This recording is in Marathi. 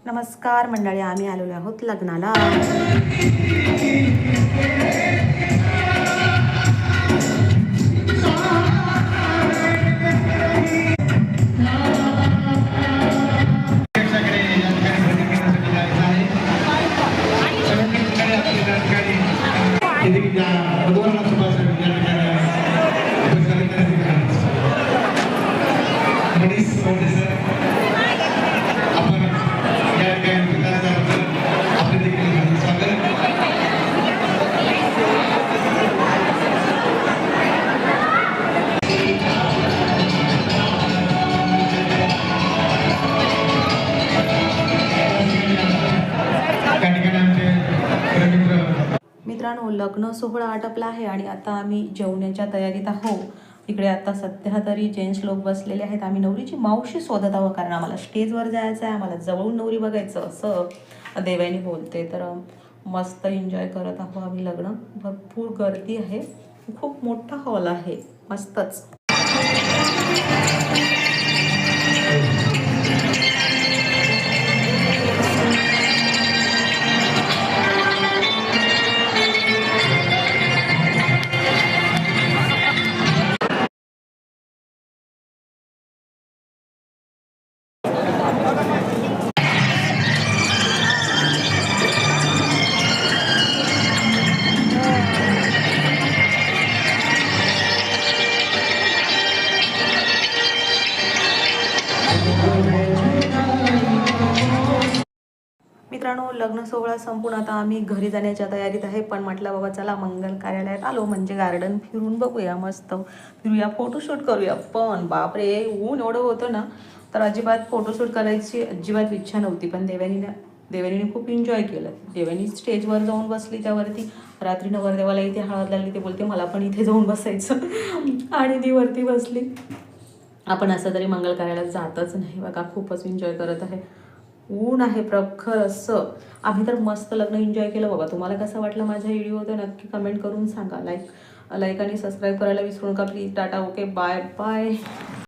नमस्कार मंडळी, आम्ही आलेलो आहोत लग्नाला. मित्रांनो, लग्न सोहळा आटपला आहे आणि आता आम्ही जेवण्याच्या तयारीत आहोत. इकडे आता सध्या तरी जेंट्स लोक बसलेले आहेत. आम्ही नवरीची मावशी शोधत आहोत, कारण आम्हाला स्टेजवर जायचं आहे, आम्हाला जवळून नवरी बघायचं असं देवानी बोलते. तर मस्त एन्जॉय करत आहोत आम्ही लग्न. भरपूर गर्दी आहे, खूप मोठा हॉल आहे, मस्तच. मित्रांनो, लग्न सोहळा संपून आता आम्ही घरी जाण्याच्या तयारीत आहे. पण म्हटलं बाबा चला मंगल कार्यालयात आलो म्हणजे गार्डन फिरून बघूया, मस्त फिरूया, फोटोशूट करूया. पण बापरे, ऊन एवढं होतं ना, तर अजिबात फोटोशूट करायची अजिबात इच्छा नव्हती. पण देवानीने खूप एन्जॉय केलं. देवानी स्टेजवर जाऊन बसली, त्यावरती रात्री नवरदेवाला इथे हळद लागली, ते बोलते मला पण इथे जाऊन बसायचं आणि ती वरती बसली. आपण असं तरी मंगल कार्यालयात जातच नाही बघा, खूपच एन्जॉय करत आहे. ऊन आहे प्रखर असं. आम्ही तर मस्त लग्न एन्जॉय केलं बाबा. तुम्हाला कसं वाटलं माझा व्हिडिओ तर नक्की कमेंट करून सांगा. लाईक आणि सबस्क्राईब करायला विसरू नका please. Tata, okay, bye bye.